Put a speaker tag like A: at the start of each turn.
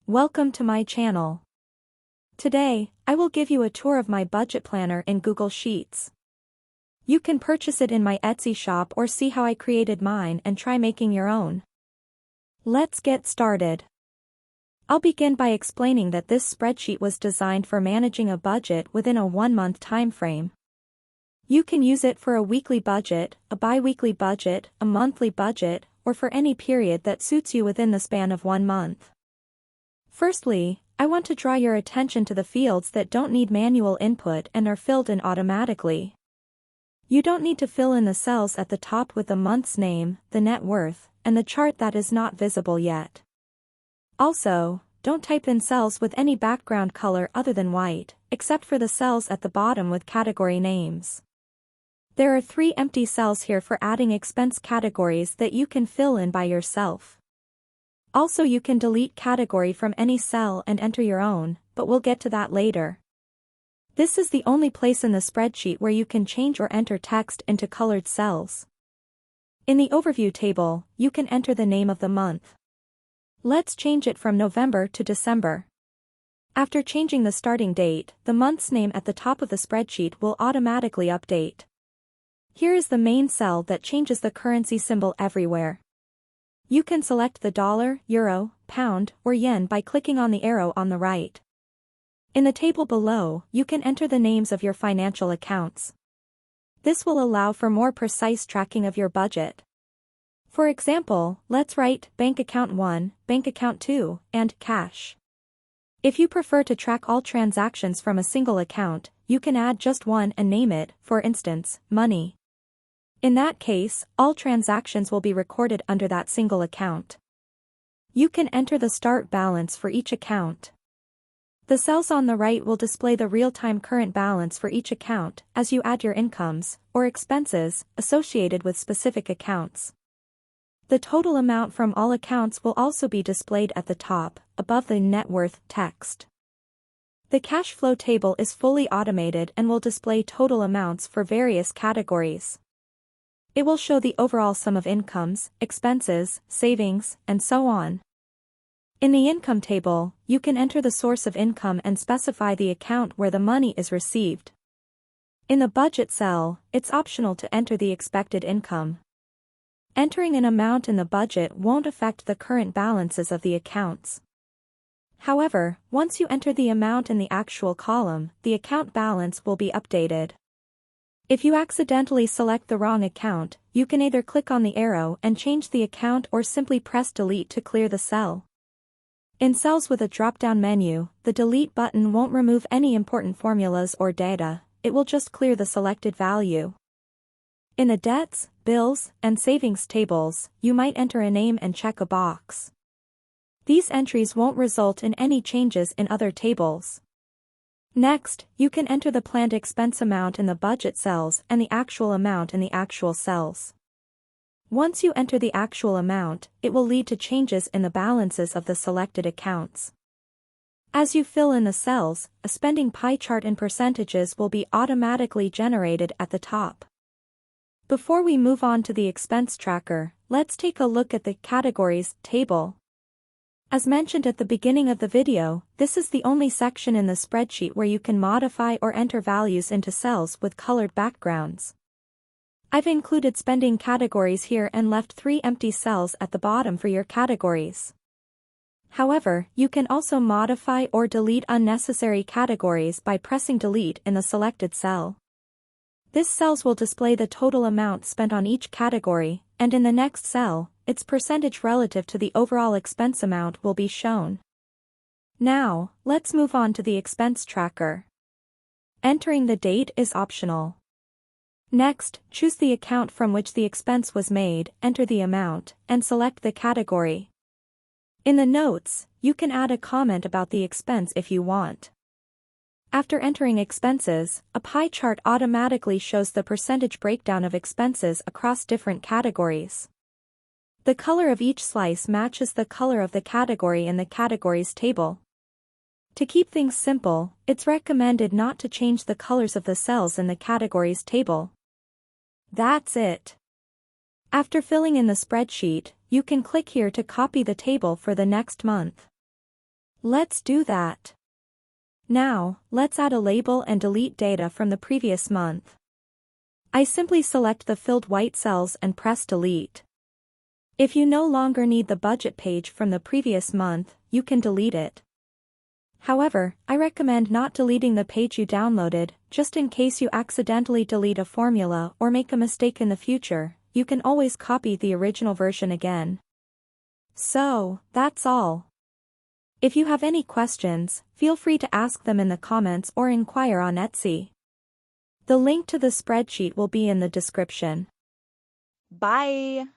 A: Welcome to my channel. Today, I will give you a tour of my budget planner in Google Sheets. You can purchase it in my Etsy shop or see how I created mine and try making your own. Let's get started. I'll begin by explaining that this spreadsheet was designed for managing a budget within a 1-month time frame. You can use it for a weekly budget, a bi-weekly budget, a monthly budget, or for any period that suits you within the span of 1 month. Firstly, I want to draw your attention to the fields that don't need manual input and are filled in automatically. You don't need to fill in the cells at the top with the month's name, the net worth, and the chart that is not visible yet. Also, don't type in cells with any background color other than white, except for the cells at the bottom with category names. There are 3 empty cells here for adding expense categories that you can fill in by yourself. Also, you can delete category from any cell and enter your own, but we'll get to that later. This is the only place in the spreadsheet where you can change or enter text into colored cells. In the overview table, you can enter the name of the month. Let's change it from November to December. After changing the starting date, the month's name at the top of the spreadsheet will automatically update. Here is the main cell that changes the currency symbol everywhere. You can select the dollar, euro, pound, or yen by clicking on the arrow on the right. In the table below, you can enter the names of your financial accounts. This will allow for more precise tracking of your budget. For example, let's write Bank Account 1, Bank Account 2, and Cash. If you prefer to track all transactions from a single account, you can add just one and name it, for instance, Money. In that case, all transactions will be recorded under that single account. You can enter the start balance for each account. The cells on the right will display the real-time current balance for each account as you add your incomes, or expenses, associated with specific accounts. The total amount from all accounts will also be displayed at the top, above the net worth text. The cash flow table is fully automated and will display total amounts for various categories. It will show the overall sum of incomes, expenses, savings, and so on. In the income table, you can enter the source of income and specify the account where the money is received. In the budget cell, it's optional to enter the expected income. Entering an amount in the budget won't affect the current balances of the accounts. However, once you enter the amount in the actual column, the account balance will be updated. If you accidentally select the wrong account, you can either click on the arrow and change the account or simply press delete to clear the cell. In cells with a drop-down menu, the delete button won't remove any important formulas or data, it will just clear the selected value. In the debts, bills, and savings tables, you might enter a name and check a box. These entries won't result in any changes in other tables. Next, you can enter the planned expense amount in the budget cells and the actual amount in the actual cells. Once you enter the actual amount, it will lead to changes in the balances of the selected accounts. As you fill in the cells, a spending pie chart in percentages will be automatically generated at the top. Before we move on to the expense tracker, let's take a look at the categories table. As mentioned at the beginning of the video, this is the only section in the spreadsheet where you can modify or enter values into cells with colored backgrounds. I've included spending categories here and left 3 empty cells at the bottom for your categories. However, you can also modify or delete unnecessary categories by pressing delete in the selected cell. This cells will display the total amount spent on each category, and in the next cell, its percentage relative to the overall expense amount will be shown. Now, let's move on to the expense tracker. Entering the date is optional. Next, choose the account from which the expense was made, enter the amount, and select the category. In the notes, you can add a comment about the expense if you want. After entering expenses, a pie chart automatically shows the percentage breakdown of expenses across different categories. The color of each slice matches the color of the category in the categories table. To keep things simple, it's recommended not to change the colors of the cells in the categories table. That's it. After filling in the spreadsheet, you can click here to copy the table for the next month. Let's do that. Now, let's add a label and delete data from the previous month. I simply select the filled white cells and press delete. If you no longer need the budget page from the previous month, you can delete it. However, I recommend not deleting the page you downloaded, just in case you accidentally delete a formula or make a mistake in the future. You can always copy the original version again. So, that's all. If you have any questions, feel free to ask them in the comments or inquire on Etsy. The link to the spreadsheet will be in the description.
B: Bye!